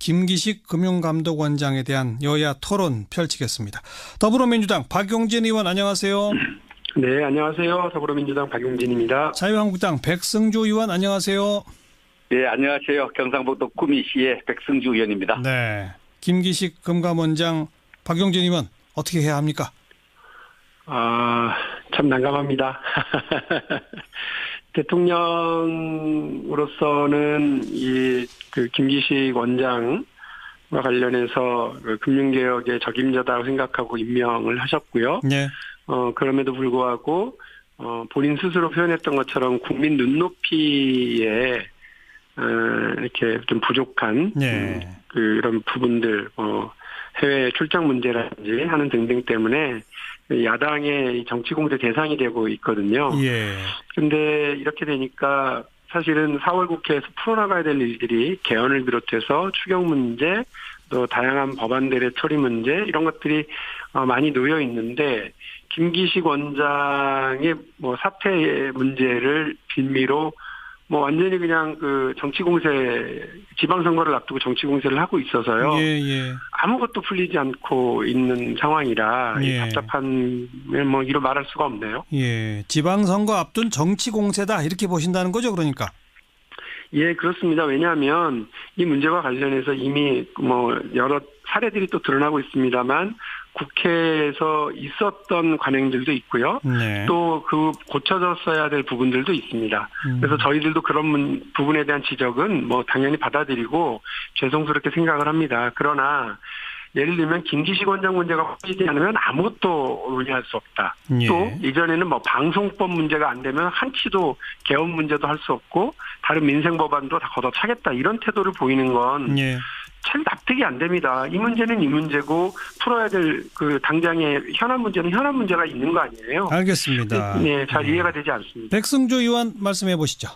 김기식 금융감독원장에 대한 여야 토론 펼치겠습니다. 더불어민주당 박용진 의원 안녕하세요. 네, 안녕하세요. 더불어민주당 박용진입니다. 자유한국당 백승주 의원 안녕하세요. 네, 안녕하세요. 경상북도 구미시의 백승주 의원입니다. 네, 김기식 금감원장 박용진 의원 어떻게 해야 합니까? 참 난감합니다. 대통령으로서는 그 김기식 원장과 관련해서 그 금융개혁의 적임자다고 생각하고 임명을 하셨고요. 네. 그럼에도 불구하고 본인 스스로 표현했던 것처럼 국민 눈높이에 이렇게 좀 부족한 네. 그런 부분들, 해외 출장 문제라든지 하는 등등 때문에 야당의 정치 공세 대상이 되고 있거든요. 예. 근데 이렇게 되니까 사실은 4월 국회에서 풀어나가야 될 일들이 개헌을 비롯해서 추경 문제, 또 다양한 법안들의 처리 문제 이런 것들이 많이 놓여 있는데 김기식 원장의 사퇴 문제를 빌미로 완전히 그냥 그 정치 공세, 지방선거를 앞두고 정치 공세를 하고 있어서요. 예. 아무것도 풀리지 않고 있는 상황이라 예. 답답한 이로 말할 수가 없네요. 예. 지방선거 앞둔 정치 공세다 이렇게 보신다는 거죠, 그러니까. 예, 그렇습니다. 왜냐하면 이 문제와 관련해서 이미 여러 사례들이 또 드러나고 있습니다만 국회에서 있었던 관행들도 있고요. 네. 또 그 고쳐졌어야 될 부분들도 있습니다. 그래서 저희들도 그런 부분에 대한 지적은 당연히 받아들이고 죄송스럽게 생각을 합니다. 그러나 예를 들면 김기식 원장 문제가 풀리지 않으면 아무것도 논의할 수 없다. 예. 또 이전에는 방송법 문제가 안 되면 한치도 개헌 문제도 할 수 없고 다른 민생 법안도 다 걷어차겠다. 이런 태도를 보이는 건 예. 참 납득이 안 됩니다. 이 문제는 이 문제고 풀어야 될 그 당장의 현안 문제는 현안 문제가 있는 거 아니에요? 알겠습니다. 네, 잘 이해가 되지 않습니다. 백승주 의원 말씀해 보시죠.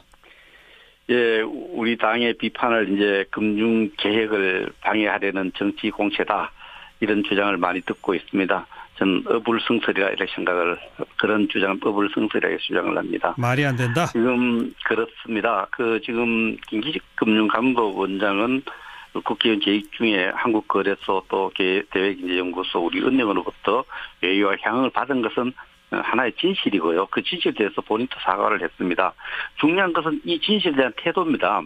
예, 우리 당의 비판을 이제 금융 개혁을 방해하려는 정치 공세다 이런 주장을 많이 듣고 있습니다. 저는 어불성설이라 이렇게 생각을 그런 주장은 어불성설이라고 주장을 합니다. 말이 안 된다. 지금 그렇습니다. 지금 김기식 금융감독원장은 국회의원 재직 중에 한국거래소 또 대외경제연구소 우리 은행으로부터 외유와 향응을 받은 것은 하나의 진실이고요. 그 진실에 대해서 본인도 사과를 했습니다. 중요한 것은 이 진실에 대한 태도입니다.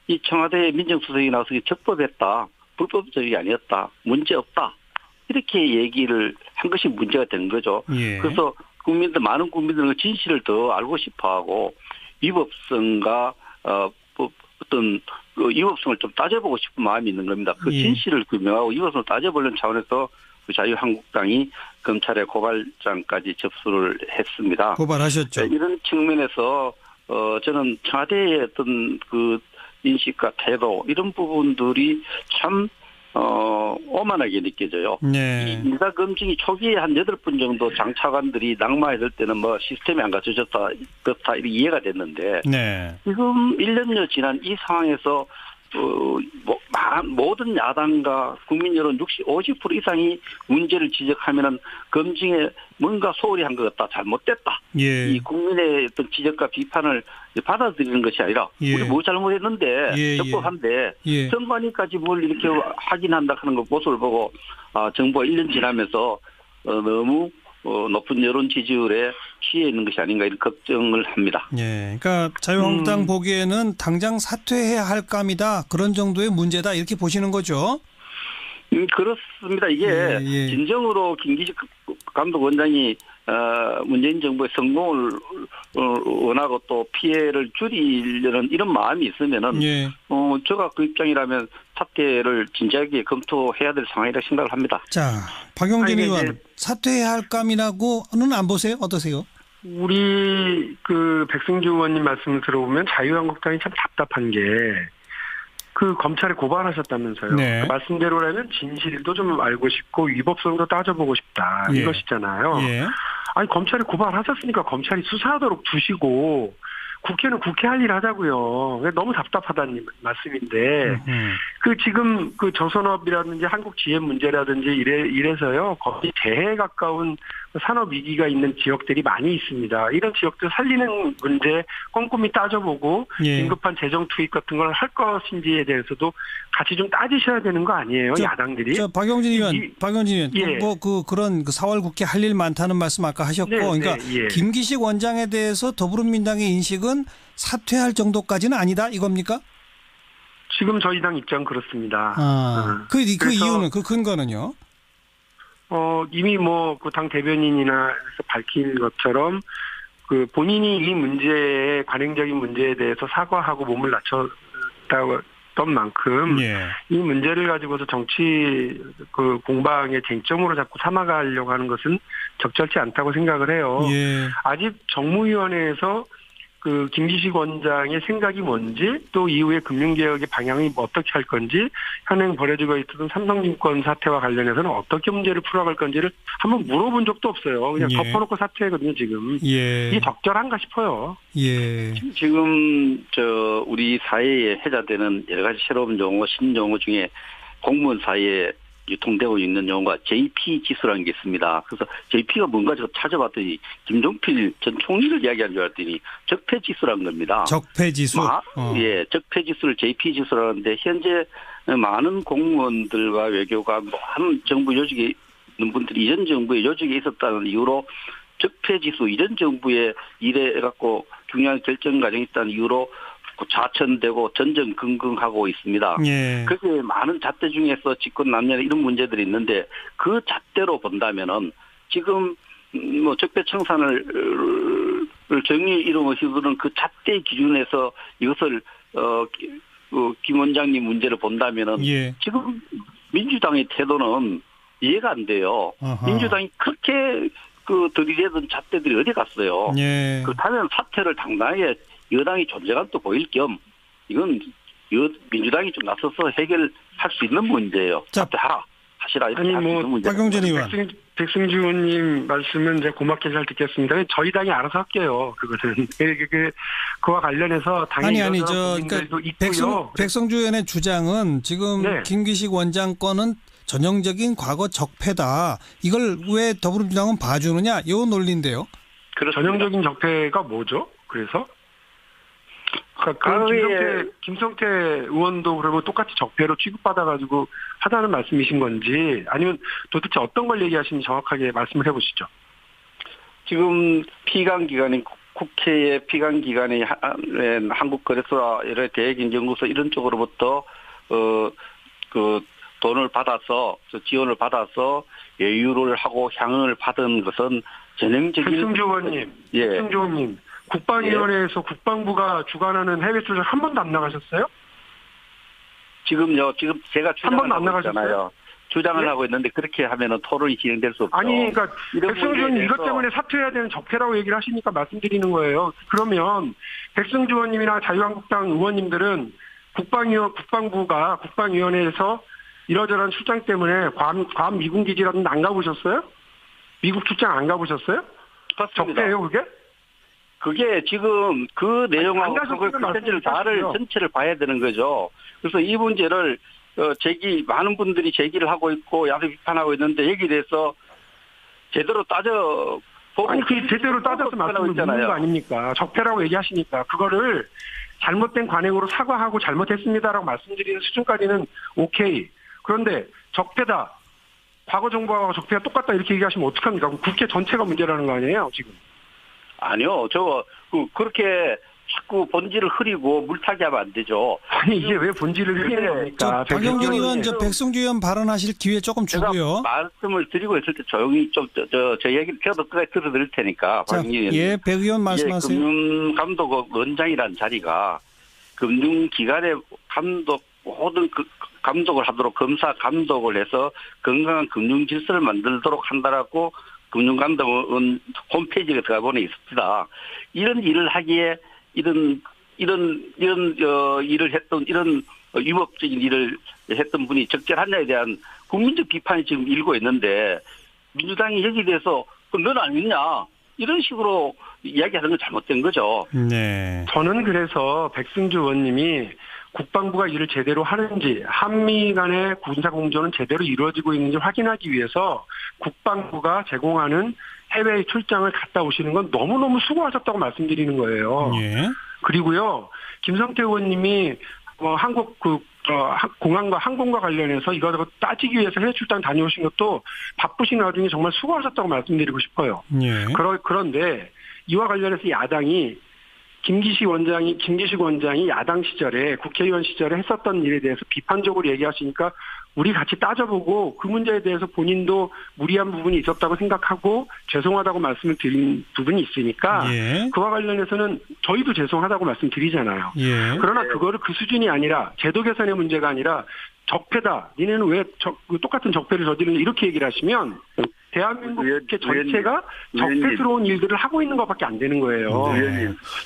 이 청와대 민정수석이 나와서 적법했다. 불법적이 아니었다. 문제없다. 이렇게 얘기를 한 것이 문제가 된 거죠. 예. 그래서 많은 국민들은 진실을 더 알고 싶어하고 위법성과 어떤 위법성을 좀 따져보고 싶은 마음이 있는 겁니다. 그 진실을 규명하고 위법성을 따져보려는 차원에서 자유한국당이 검찰의 고발장까지 접수를 했습니다. 고발하셨죠. 이런 측면에서 저는 청와대의 어떤 그 인식과 태도 이런 부분들이 참 오만하게 느껴져요. 네. 인사 검증이 초기에 한 8분 정도 장차관들이 낙마했을 때는 시스템이 안 갖춰졌다 그렇다 이렇게 이해가 됐는데 네. 지금 1년여 지난 이 상황에서 모든 야당과 국민 여론 50% 이상이 문제를 지적하면은 검증에 뭔가 소홀히 한 것 같다, 잘못됐다. 예. 이 국민의 어떤 지적과 비판을 받아들이는 것이 아니라 우리 뭐 잘못했는데 적법한데 선관위까지 뭘 이렇게 확인한다 하는 거 모습을 보고 정부가 1년 지나면서 너무 높은 여론 지지율에 취해 있는 것이 아닌가 이런 걱정을 합니다. 예, 그러니까 자유한국당 보기에는 당장 사퇴해야 할 감이다 그런 정도의 문제다 이렇게 보시는 거죠? 그렇습니다. 이게 진정으로 김기식 감독원장이 문재인 정부의 성공을 원하고 또 피해를 줄이려는 이런 마음이 있으면은 제가 그 입장이라면 사퇴를 진지하게 검토해야 될 상황이라고 생각을 합니다. 자, 박용진 의원 사퇴해야 할 감이라고는 안 보세요? 어떠세요? 우리 백승주 의원님 말씀을 들어보면 자유한국당이 참 답답한 게 검찰에 고발하셨다면서요. 네. 말씀대로라면 진실도 좀 알고 싶고 위법성도 따져보고 싶다. 이것이잖아요. 아니 검찰에 고발하셨으니까 검찰이 수사하도록 두시고 국회는 국회 할 일 하자고요. 너무 답답하다는 말씀인데 지금 조선업이라든지 한국GM 문제라든지 이래서요 거의 재해에 가까운 산업 위기가 있는 지역들이 많이 있습니다. 이런 지역들 살리는 문제 꼼꼼히 따져보고 예. 긴급한 재정 투입 같은 걸 할 것인지에 대해서도 같이 좀 따지셔야 되는 거 아니에요, 야당들이? 박용진 의원, 예. 그런 4월 국회 할 일 많다는 말씀 아까 하셨고, 네, 그러니까 예. 김기식 원장에 대해서 더불어민주당의 인식은 사퇴할 정도까지는 아니다 이겁니까? 지금 저희 당 입장 그렇습니다. 그 그래서 이유는 그 근거는요? 이미 그 당 대변인이나 해서 밝힌 것처럼 그 본인이 이 문제에 관행적인 문제에 대해서 사과하고 몸을 낮췄던 만큼 예. 이 문제를 가지고서 정치 그 공방의 쟁점으로 자꾸 삼아가려고 하는 것은 적절치 않다고 생각을 해요. 예. 아직 정무위원회에서 그 김기식 원장의 생각이 뭔지 또 이후에 금융개혁의 방향이 어떻게 할 건지 현행 벌어지고 있던 삼성증권 사태와 관련해서는 어떻게 문제를 풀어갈 건지를 한번 물어본 적도 없어요. 그냥 예. 덮어놓고 사퇴거든요 지금. 예. 이게 적절한가 싶어요. 예. 지금 우리 사회에 회자되는 여러 가지 새로운 용어, 신용어 중에 공무원 사이에 유통되고 있는 용어가 JP 지수라는 게 있습니다. 그래서 JP가 뭔가 제가 찾아봤더니 김종필 전 총리를 이야기한 줄 알았더니 적폐 지수라는 겁니다. 적폐 지수. 예, 적폐 지수를 JP 지수라는데 현재 많은 공무원들과 외교가 많은 정부 요직에 있는 분들이 이전 정부의 요직에 있었다는 이유로 적폐 지수, 이전 정부의 일에 갖고 중요한 결정 과정이 있다는 이유로 좌천되고 전전긍긍하고 있습니다. 예. 그렇게 많은 잣대 중에서 직권 남용 이런 문제들이 있는데 그 잣대로 본다면은 지금 적폐 청산을 정의 이름을 휘두른 그 잣대 기준에서 이것을 김 원장님 문제를 본다면은 예. 지금 민주당의 태도는 이해가 안 돼요. 아하. 민주당이 그렇게 들이대던 잣대들이 어디 갔어요? 예. 그렇다면 사태를 당당하게 여당이 존재감도 보일 겸 이건 민주당이 좀 나서서 해결할 수 있는 문제예요. 자, 하시라 이렇게 아니 할 수 있는 문제. 박용진 의원, 백승주 의원님 말씀은 이제 고맙게 잘 듣겠습니다. 저희 당이 알아서 할게요. 그것은 그와 관련해서 당연히 그러니까 백성주 의원의 주장은 지금 네. 김기식 원장 건은 전형적인 과거 적폐다. 이걸 왜 더불어민주당은 봐주느냐? 이 논리인데요. 전형적인 적폐가 뭐죠? 그래서? 김성태 의원도 그러면 똑같이 적폐로 취급받아가지고 하다는 말씀이신 건지 아니면 도대체 어떤 걸 얘기하시는지 정확하게 말씀을 해보시죠. 지금 피감기관인 국회의 피감기관인 한국거래소라 여러 대외경제연구소 이런 쪽으로부터 돈을 받아서 지원을 받아서 예유를 하고 향응을 받은 것은 전형적인 백승주 의원님, 예. 백승주 의원님. 국방위원회에서 국방부가 주관하는 해외 출장 한 번도 안 나가셨어요? 지금 제가 한 번도 안 주장을 하고 있잖아요. 주장을 예? 하고 있는데 그렇게 하면은 토론이 진행될 수 없죠. 아니, 그러니까 백승주 의원님 이것 대해서 때문에 사퇴해야 되는 적폐라고 얘기를 하시니까 말씀드리는 거예요. 그러면 백승주 의원님이나 자유한국당 의원님들은 국방부가 국방위원회에서 이러저러한 출장 때문에 괌 미군 기지라든지 안 가보셨어요? 미국 출장 안 가보셨어요? 그렇습니다. 적폐예요, 그게? 그게 지금 그 내용하고 그 전체를 봐야 되는 거죠. 그래서 이 문제를 많은 분들이 제기를 하고 있고 야수 비판하고 있는데 여기에 대해서 제대로 제대로 따져서 말씀을 묻는 거 아닙니까? 적폐라고 얘기하시니까 그거를 잘못된 관행으로 사과하고 잘못했습니다라고 말씀드리는 수준까지는 오케이. 그런데 적폐다. 과거 정부하고 적폐가 똑같다 이렇게 얘기하시면 어떡합니까? 국회 전체가 문제라는 거 아니에요, 지금? 아니요. 그렇게 자꾸 본질을 흐리고 물타기 하면 안 되죠. 아니, 이게 왜 본질을 흐리는 겁니까? 박용진 의원, 백승주 의원 발언하실 기회 조금 주고요. 말씀을 드리고 있을 때 조용히 저 얘기를 끝까지 들어드릴 테니까. 자, 예, 백 의원 말씀하세요. 금융감독 원장이라는 자리가 금융기관의 모든 감독을 하도록 검사 감독을 해서 건강한 금융 질서를 만들도록 한다라고 금융감독원 홈페이지에 들어가 보니 있습니다. 이런 일을 하기에 이런 일을 했던 이런 위법적인 일을 했던 분이 적절하냐에 대한 국민적 비판이 지금 일고 있는데 민주당이 여기에 대해서 너는 안 믿냐 이런 식으로 이야기하는 건 잘못된 거죠. 네. 저는 그래서 백승주 의원님이 국방부가 일을 제대로 하는지 한미 간의 군사 공조는 제대로 이루어지고 있는지 확인하기 위해서 국방부가 제공하는 해외 출장을 갔다 오시는 건 너무너무 수고하셨다고 말씀드리는 거예요. 예. 그리고요, 김성태 의원님이 한국 공항과 항공과 관련해서 이것저것 따지기 위해서 해외 출장 다녀오신 것도 바쁘신 와중에 정말 수고하셨다고 말씀드리고 싶어요. 예. 그런데 이와 관련해서 야당이 김기식 원장이 야당 시절에 국회의원 시절에 했었던 일에 대해서 비판적으로 얘기하시니까 우리 같이 따져보고 그 문제에 대해서 본인도 무리한 부분이 있었다고 생각하고 죄송하다고 말씀을 드린 부분이 있으니까 예. 그와 관련해서는 저희도 죄송하다고 말씀드리잖아요. 예. 그러나 그거를 그 수준이 아니라 제도 개선의 문제가 아니라 적폐다. 니네는 왜 똑같은 적폐를 저지르냐 이렇게 얘기를 하시면 대한민국 국회 전체가 적폐스러운 일들을 하고 있는 것밖에 안 되는 거예요.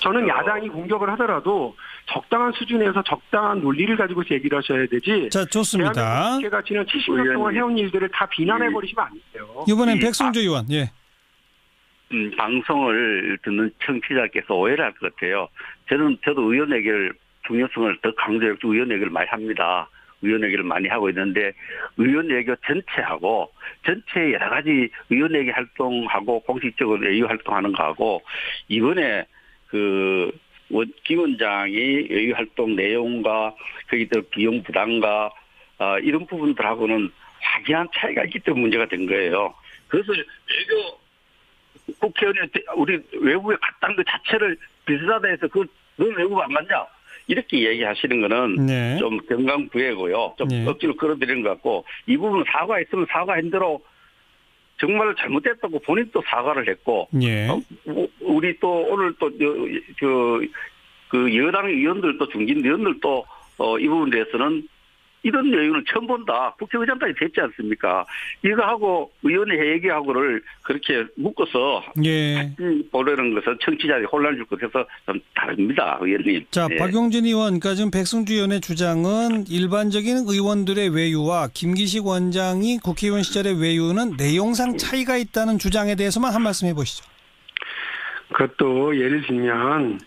저는 야당이 공격을 하더라도 적당한 수준에서 적당한 논리를 가지고서 얘기를 하셔야 되지. 자, 좋습니다. 대한민국 국회가 지난 70년 동안 해온 일들을 다 비난해버리시면 안 돼요. 이번엔 백승주 의원. 예. 방송을 듣는 청취자께서 오해를 할 것 같아요. 저도 의원에게를 중요성을 더 강조해서 의원에게를 많이 합니다. 의원회계를 많이 하고 있는데 의원외교 전체하고 전체 여러 가지 의원회계 활동하고 공식적으로 외유 활동하는 거하고 이번에 김 원장이 외유 활동 내용과 거기들 비용 부담과 이런 부분들하고는 확연한 차이가 있기 때문에 문제가 된 거예요. 그래서 외교 국회의원이 우리 외국에 갔다는 것 자체를 비슷하다 해서 넌 외국 안 갔냐? 이렇게 얘기하시는 거는 네. 좀 경강부회고요. 좀 네. 억지로 끌어들이는 것 같고 이 부분 사과했으면 사과한 대로 정말 잘못됐다고 본인도 사과를 했고 예. 우리 또 오늘 또 그 여당 의원들도 중진 의원들도 이 부분에 대해서는 이런 내용은 처음 본다. 국회의장까지 됐지 않습니까? 이거하고 의원회 얘기하고를 그렇게 묶어서 예. 보려는 것은 청취자들이 혼란을 줄 것 같아서 좀 다릅니다, 의원님. 자, 네. 박용진 의원, 그러니까 지금 백승주 의원의 주장은 일반적인 의원들의 외유와 김기식 원장이 국회의원 시절의 외유는 내용상 차이가 있다는 주장에 대해서만 한 말씀 해보시죠. 그것도 예를 들면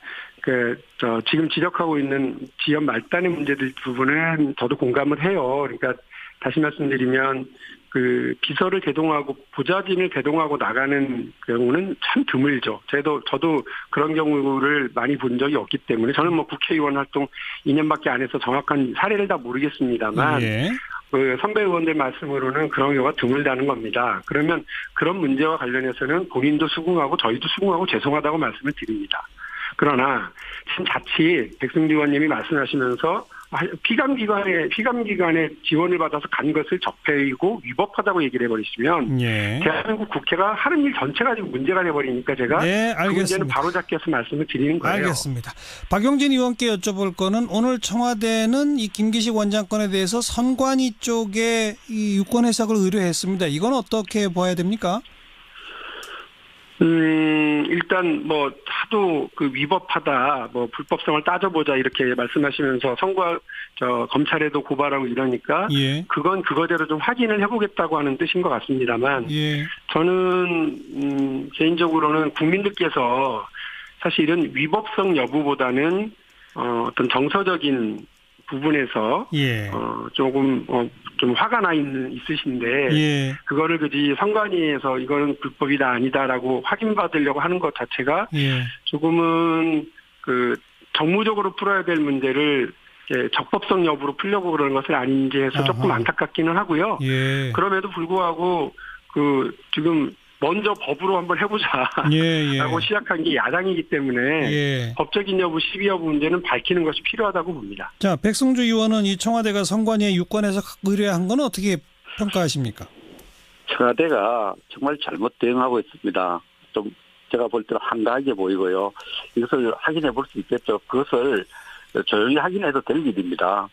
지금 지적하고 있는 지연 말단의 문제들 부분은 저도 공감을 해요. 그러니까 다시 말씀드리면 비서를 대동하고 보좌진을 대동하고 나가는 경우는 참 드물죠. 저도 그런 경우를 많이 본 적이 없기 때문에 저는 국회의원 활동 2년밖에 안 해서 정확한 사례를 다 모르겠습니다만 예. 선배 의원들 말씀으로는 그런 경우가 드물다는 겁니다. 그러면 그런 문제와 관련해서는 본인도 수긍하고 저희도 수긍하고 죄송하다고 말씀을 드립니다. 그러나 지금 자칫 백승주 의원님이 말씀하시면서 피감기관에 지원을 받아서 간 것을 적폐이고 위법하다고 얘기를 해버리시면 예. 대한민국 국회가 하는 일 전체가 지금 문제가 돼버리니까 제가 네, 알겠습니다. 그 문제는 바로잡기 위해서 말씀을 드리는 거예요. 알겠습니다. 박용진 의원께 여쭤볼 거는 오늘 청와대는 이 김기식 원장 건에 대해서 선관위 쪽에 이 유권 해석을 의뢰했습니다. 이건 어떻게 봐야 됩니까? 일단 하도 위법하다, 불법성을 따져보자 이렇게 말씀하시면서 검찰에도 고발하고 이러니까 예. 그건 그거대로 좀 확인을 해보겠다고 하는 뜻인 것 같습니다만 예. 저는 개인적으로는 국민들께서 사실은 위법성 여부보다는 어떤 정서적인 부분에서 예. 조금 좀 화가 있으신데 예. 그거를 선관위에서 이거는 불법이다 아니다라고 확인받으려고 하는 것 자체가 예. 조금은 정무적으로 풀어야 될 문제를 적법성 여부로 풀려고 그러는 것은 아닌지 해서 조금 안타깝기는 하고요. 예. 그럼에도 불구하고 지금 먼저 법으로 한번 해보자라고 예. 시작한 게 야당이기 때문에 예. 법적인 여부, 시비 여부 문제는 밝히는 것이 필요하다고 봅니다. 자, 백승주 의원은 이 청와대가 선관위에 유권해서 의뢰한 건 어떻게 평가하십니까? 청와대가 정말 잘못 대응하고 있습니다. 좀 제가 볼 때는 한가하게 보이고요. 이것을 확인해 볼 수 있겠죠. 그것을 조용히 확인해도 될 일입니다.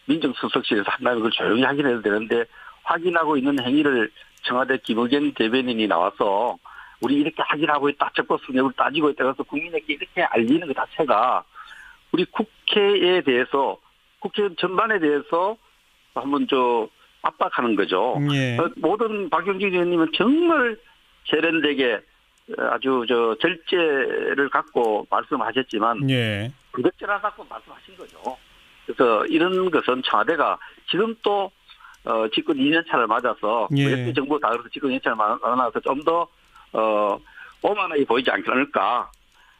민정수석실에서 한다면 그걸 조용히 확인해도 되는데 확인하고 있는 행위를 청와대 김의겸 대변인이 나와서 우리 이렇게 확인하고 있다, 적법성 여부를 따지고 있다 해서 국민에게 이렇게 알리는 것 자체가 우리 국회에 대해서, 국회 전반에 대해서 한번 압박하는 거죠. 예. 모든 박용진 의원님은 정말 세련되게 아주 절제를 갖고 말씀하셨지만 예. 부적절하 갖고 말씀하신 거죠. 그래서 이런 것은 청와대가 지금 또 집권 2년 차를 맞아서 예. 정부 다 그래서 집권 2년 차를 맞아서 좀 더 오만하게 보이지 않을까.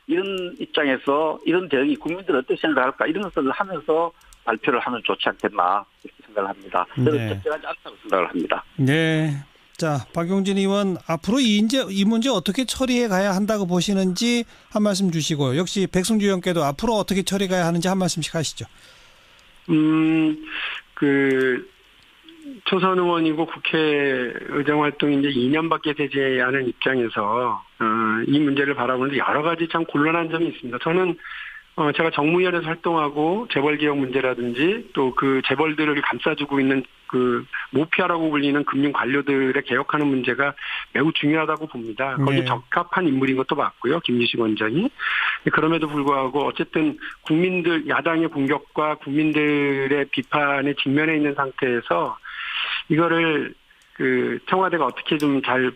이런 입장에서 이런 대응이 국민들 어떻게 생각할까 이런 것을 하면서 발표를 하면 좋지 않겠나 이렇게 생각을 합니다. 저는 네. 적절하지 않다고 생각을 합니다. 네. 자, 박용진 의원 앞으로 이 문제 어떻게 처리해 가야 한다고 보시는지 한 말씀 주시고요. 역시 백승주 의원께도 앞으로 어떻게 처리해 가야 하는지 한 말씀씩 하시죠. 초선 의원이고 국회 의정 활동이 이제 2년밖에 되지 않은 입장에서 이 문제를 바라보는데 여러 가지 참 곤란한 점이 있습니다. 저는 제가 정무위원회에서 활동하고 재벌 개혁 문제라든지 또 그 재벌들을 감싸주고 있는 그 모피아라고 불리는 금융 관료들의 개혁하는 문제가 매우 중요하다고 봅니다. 거기에 네. 적합한 인물인 것도 맞고요. 김기식 원장이. 그럼에도 불구하고 어쨌든 국민들 야당의 공격과 국민들의 비판에 직면해 있는 상태에서 이거를 청와대가 어떻게 좀 잘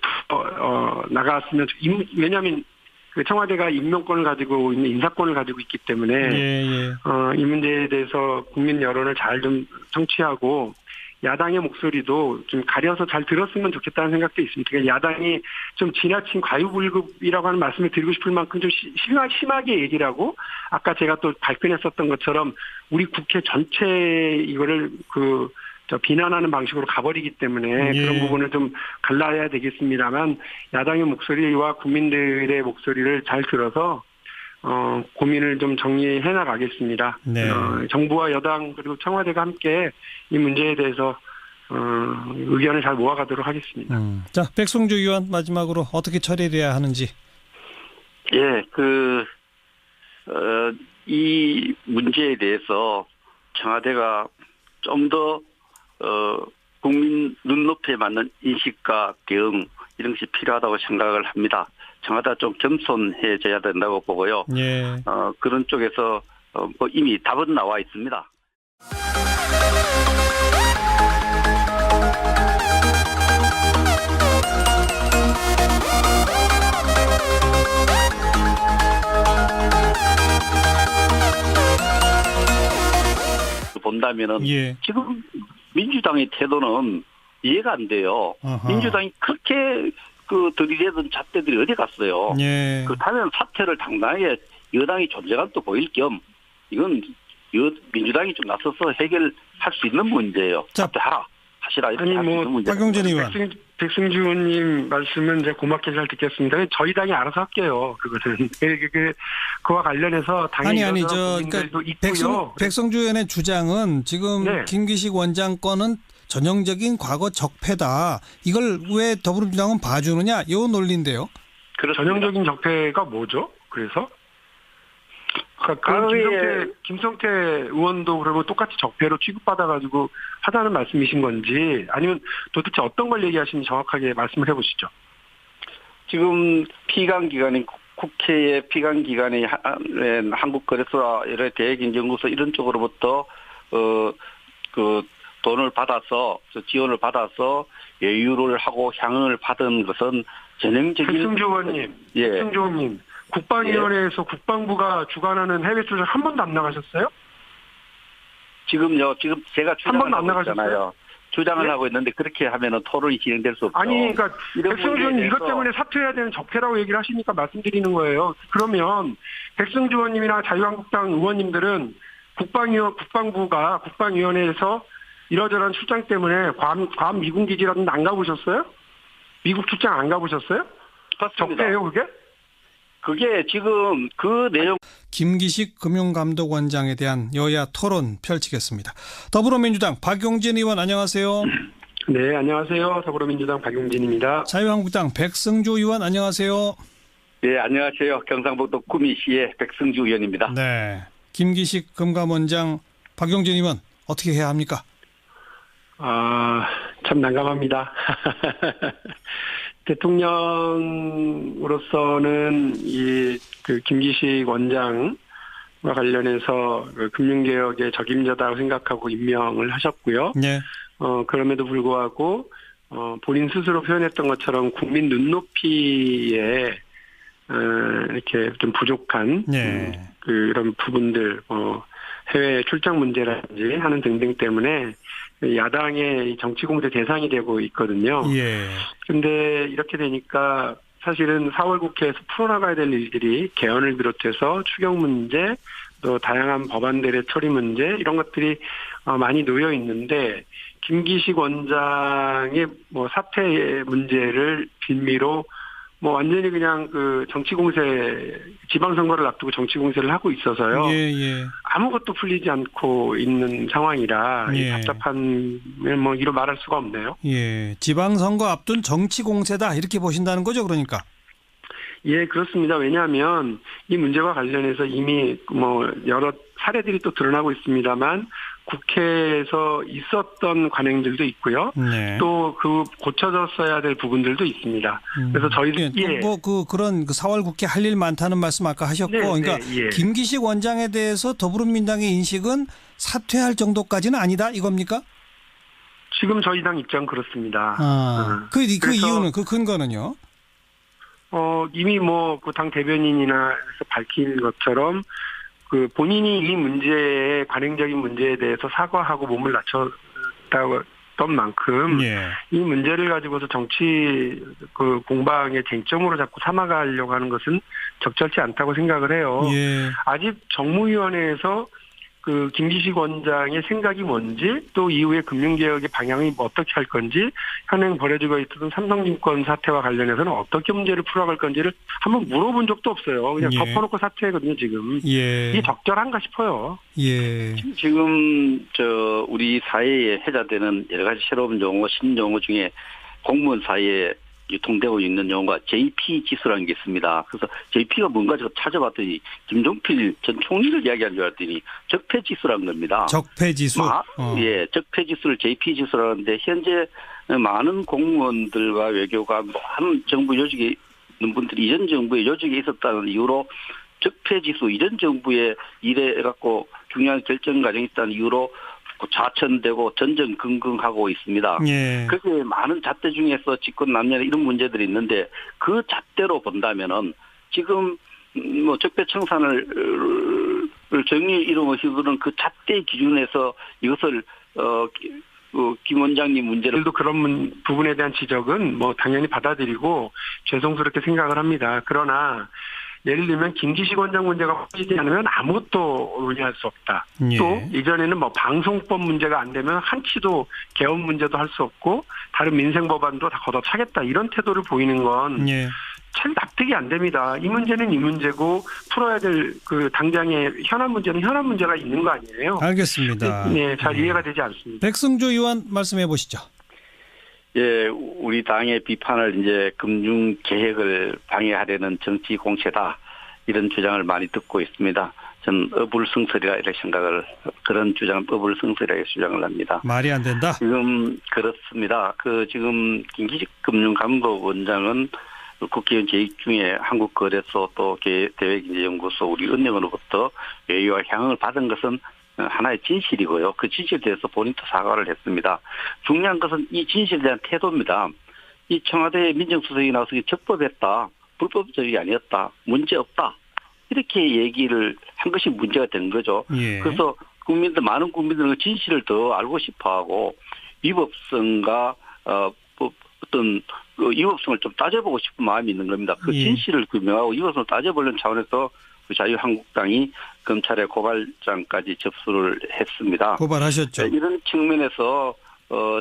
나갔으면 왜냐하면 그 청와대가 임명권을 가지고 있는 인사권을 가지고 있기 때문에 예. 이 문제에 대해서 국민 여론을 잘 좀 청취하고 야당의 목소리도 좀 가려서 잘 들었으면 좋겠다는 생각도 있습니다. 그러니까 야당이 좀 지나친 과유불급이라고 하는 말씀을 드리고 싶을 만큼 좀 심하게 얘기를 하고 아까 제가 또 발표했었던 것처럼 우리 국회 전체 이거를 비난하는 방식으로 가버리기 때문에 예. 그런 부분을 좀 갈라야 되겠습니다만 야당의 목소리와 국민들의 목소리를 잘 들어서 고민을 좀 정리해 나가겠습니다. 네. 정부와 여당 그리고 청와대가 함께 이 문제에 대해서 의견을 잘 모아가도록 하겠습니다. 자, 백승주 의원 마지막으로 어떻게 처리돼야 하는지. 예, 이 문제에 대해서 청와대가 좀 더 국민 눈높이에 맞는 인식과 대응 이런 것이 필요하다고 생각을 합니다. 청와대가 좀 겸손해져야 된다고 보고요. 예. 그런 쪽에서 이미 답은 나와 있습니다. 본다면은 예. 지금 민주당의 태도는 이해가 안 돼요. 아하. 민주당이 그렇게 들이대던 잣대들이 어디 갔어요. 예. 그렇다면 사태를 당당하게 여당이 존재감도 보일 겸 이건 민주당이 좀 나서서 해결할 수 있는 문제예요. 자, 사퇴하라. 하시라. 이렇게 아니, 할 수 있는 문제. 박용진 의원. 백승주 의원님 말씀은 제가 고맙게 잘 듣겠습니다. 저희 당이 알아서 할게요. 그거는. 그와 관련해서 당연히 그러니까 백승주 의원의 주장은 지금 네. 김기식 원장 건은 전형적인 과거 적폐다. 이걸 왜 더불어민주당은 봐주느냐? 이 논리인데요. 그렇습니다. 전형적인 적폐가 뭐죠? 그래서? 김성태 의원도 그러면 똑같이 적폐로 취급받아가지고 하다는 말씀이신 건지 아니면 도대체 어떤 걸 얘기하시는지 정확하게 말씀을 해보시죠. 지금 피감기관인 국회의 피감기관이 한국거래소와 여러 대외경제연구소 이런 쪽으로부터 돈을 받아서 지원을 받아서 예유를 하고 향응을 받은 것은 전형적인 백승주 의원님, 예. 백승주 의원님, 국방위원회에서 국방부가 주관하는 해외 출장 한 번도 안 나가셨어요? 지금 제가 한 번도 안 주장을 하고 있잖아요. 나가셨어요? 주장을 예? 하고 있는데 그렇게 하면은 토론이 진행될 수 없죠. 아니, 그러니까 이런 백승주 의원님 이것 문제에 때문에 사퇴해야 되는 적폐라고 얘기를 하시니까 말씀드리는 거예요. 그러면 백승주 의원님이나 자유한국당 의원님들은 국방부가 국방위원회에서 이러저러한 출장 때문에 괌 미군 기지라든지 안 가보셨어요? 미국 출장 안 가보셨어요? 그렇습니다. 적폐예요, 그게? 그게 지금 그 내용. 김기식 금융감독원장에 대한 여야 토론 펼치겠습니다. 더불어민주당 박용진 의원 안녕하세요. 네, 안녕하세요. 더불어민주당 박용진입니다. 자유한국당 백승주 의원 안녕하세요. 네, 안녕하세요. 경상북도 구미시의 백승주 의원입니다. 네, 김기식 금감원장 박용진 의원 어떻게 해야 합니까? 참 난감합니다. 대통령으로서는 김기식 원장과 관련해서 금융개혁의 적임자다고 생각하고 임명을 하셨고요. 네. 그럼에도 불구하고 본인 스스로 표현했던 것처럼 국민 눈높이에 이렇게 좀 부족한 네. 그런 부분들, 해외 출장 문제라든지 하는 등등 때문에 야당의 정치 공세 대상이 되고 있거든요. 예. 근데 이렇게 되니까 사실은 4월 국회에서 풀어나가야 될 일들이 개헌을 비롯해서 추경 문제, 또 다양한 법안들의 처리 문제 이런 것들이 많이 놓여 있는데 김기식 원장의 뭐 사퇴 문제를 빌미로 뭐 완전히 그냥 그 정치 공세, 지방선거를 앞두고 정치 공세를 하고 있어서요. 예. 아무것도 풀리지 않고 있는 상황이라 예. 이 답답한 뭐 이로 말할 수가 없네요. 예. 지방선거 앞둔 정치 공세다 이렇게 보신다는 거죠, 그러니까. 예, 그렇습니다. 왜냐하면 이 문제와 관련해서 이미 뭐 여러 사례들이 또 드러나고 있습니다만 국회에서 있었던 관행들도 있고요. 네. 또 그 고쳐졌어야 될 부분들도 있습니다. 그래서 저희들 그런 4월 국회 할 일 많다는 말씀 아까 하셨고, 네, 그러니까 예. 김기식 원장에 대해서 더불어민주당의 인식은 사퇴할 정도까지는 아니다 이겁니까? 지금 저희 당 입장 그렇습니다. 그 그래서 이유는 그 근거는요? 이미 뭐 그 당 대변인이나 해서 밝힌 것처럼 그 본인이 이 문제에 관행적인 문제에 대해서 사과하고 몸을 낮췄던 만큼 예. 이 문제를 가지고서 정치 그 공방의 쟁점으로 자꾸 삼아가려고 하는 것은 적절치 않다고 생각을 해요. 예. 아직 정무위원회에서 그 김기식 원장의 생각이 뭔지 또 이후에 금융개혁의 방향이 어떻게 할 건지 현행 벌어지고 있던 삼성증권 사태와 관련해서는 어떻게 문제를 풀어갈 건지를 한번 물어본 적도 없어요. 그냥 예. 덮어놓고 사퇴거든요 지금. 예. 이게 적절한가 싶어요. 예. 지금 우리 사회에 회자되는 여러 가지 새로운 용어, 신용어 중에 공무원 사이에 유통되고 있는 용어가 JP 지수라는 게 있습니다. 그래서 JP가 뭔가 제가 찾아봤더니 김종필 전 총리를 이야기한 줄 알았더니 적폐 지수라는 겁니다. 적폐 지수. 예, 적폐 지수를 JP 지수라는데 현재 많은 공무원들과 외교가 많은 정부 요직에 있는 분들이 이전 정부의 요직에 있었다는 이유로 적폐 지수, 이전 정부의 일에 갖고 중요한 결정 과정이 있다는 이유로 좌천되고 전전긍긍하고 있습니다. 예. 그게 많은 잣대 중에서 직권 남용 이런 문제들이 있는데 그 잣대로 본다면은 지금 뭐 적폐 청산을 정의 이름으로 휘두르는 그 잣대 기준에서 이것을 김 원장님 문제를 도 그런 부분에 대한 지적은 뭐 당연히 받아들이고 죄송스럽게 생각을 합니다. 그러나 예를 들면 김기식 원장 문제가 풀리지 않으면 아무것도 논의할 수 없다. 예. 또 이전에는 뭐 방송법 문제가 안 되면 한치도 개헌 문제도 할 수 없고 다른 민생 법안도 다 걷어차겠다. 이런 태도를 보이는 건 예. 참 납득이 안 됩니다. 이 문제는 이 문제고 풀어야 될 그 당장의 현안 문제는 현안 문제가 있는 거 아니에요? 알겠습니다. 네, 잘 이해가 되지 않습니다. 백승주 의원 말씀해 보시죠. 예, 우리 당의 비판을 이제 금융 개혁을 방해하려는 정치 공세다 이런 주장을 많이 듣고 있습니다. 저는 어불성설이라 이렇게 생각을 그런 주장은 어불성설이라고 주장을 합니다. 말이 안 된다. 지금 그렇습니다. 지금 김기식 금융감독원장은 국회의원 재직 중에 한국거래소 또 대외경제연구소 우리 은행으로부터 외유와 향응을 받은 것은 하나의 진실이고요. 그 진실에 대해서 본인도 사과를 했습니다. 중요한 것은 이 진실에 대한 태도입니다. 이 청와대 민정수석이 나와서 적법했다. 불법적이 아니었다. 문제없다. 이렇게 얘기를 한 것이 문제가 된 거죠. 예. 그래서 많은 국민들은 그 진실을 더 알고 싶어하고 위법성과 어떤 그 위법성을 좀 따져보고 싶은 마음이 있는 겁니다. 그 예. 진실을 규명하고 위법성을 따져보려는 차원에서 자유한국당이 검찰에 고발장까지 접수를 했습니다. 고발하셨죠. 이런 측면에서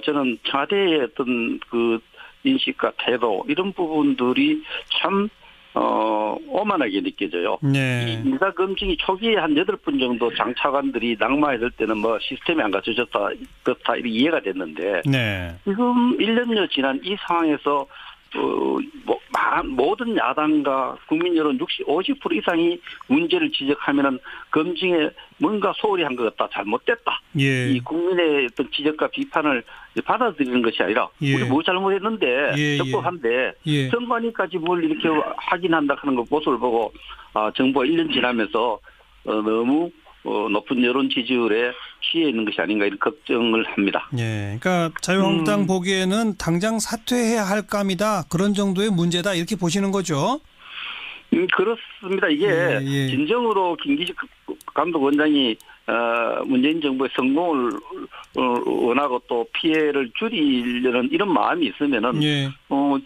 저는 청와대의 어떤 그 인식과 태도 이런 부분들이 참 오만하게 느껴져요. 네. 이 인사 검증이 초기에 한 8분 정도 장차관들이 낙마했을 때는 뭐 시스템이 안 갖춰졌다 그렇다 이렇게 이해가 됐는데 네. 지금 1년여 지난 이 상황에서 모든 야당과 국민 여론 50% 이상이 문제를 지적하면은 검증에 뭔가 소홀히 한 것 같다, 잘못됐다. 예. 이 국민의 어떤 지적과 비판을 받아들이는 것이 아니라 예. 우리 뭐 잘못했는데 예. 적법한데 예. 선관위까지 뭘 이렇게 확인한다 하는 거 모습을 보고 정부가 1년 지나면서 너무 높은 여론 지지율에 취해 있는 것이 아닌가 이런 걱정을 합니다. 예. 그러니까 자유한국당 보기에는 당장 사퇴해야 할 감이다. 그런 정도의 문제다. 이렇게 보시는 거죠. 그렇습니다. 이게 예. 진정으로 김기식 감독원장이 문재인 정부의 성공을 원하고 또 피해를 줄이려는 이런 마음이 있으면은 예.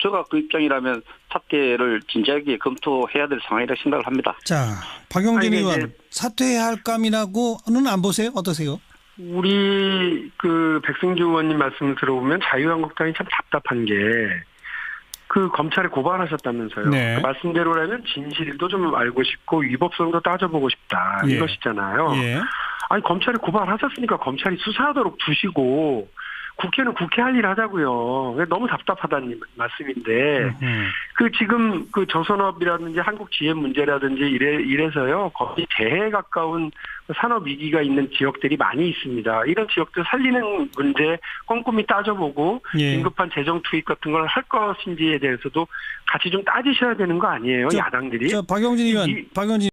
제가 그 입장이라면 사퇴를 진지하게 검토해야 될 상황이라 생각을 합니다. 자, 박용진 아니, 의원 이제- 사퇴해야 할 감이라고는 안 보세요? 어떠세요? 우리 그 백승주 의원님 말씀을 들어보면 자유한국당이 참 답답한 게 그 검찰에 고발하셨다면서요. 네. 그 말씀대로라면 진실도 좀 알고 싶고 위법성도 따져보고 싶다 예. 이것이잖아요. 예. 아니 검찰에 고발하셨으니까 검찰이 수사하도록 두시고 국회는 국회 할 일 하자고요. 너무 답답하다는 말씀인데 그 지금 그 조선업이라든지 한국 GM 문제라든지 이래서요 거의 재해에 가까운 산업 위기가 있는 지역들이 많이 있습니다. 이런 지역들 살리는 문제 꼼꼼히 따져보고 예. 긴급한 재정 투입 같은 걸 할 것인지에 대해서도 같이 좀 따지셔야 되는 거 아니에요, 야당들이? 박용진 의원, 박용진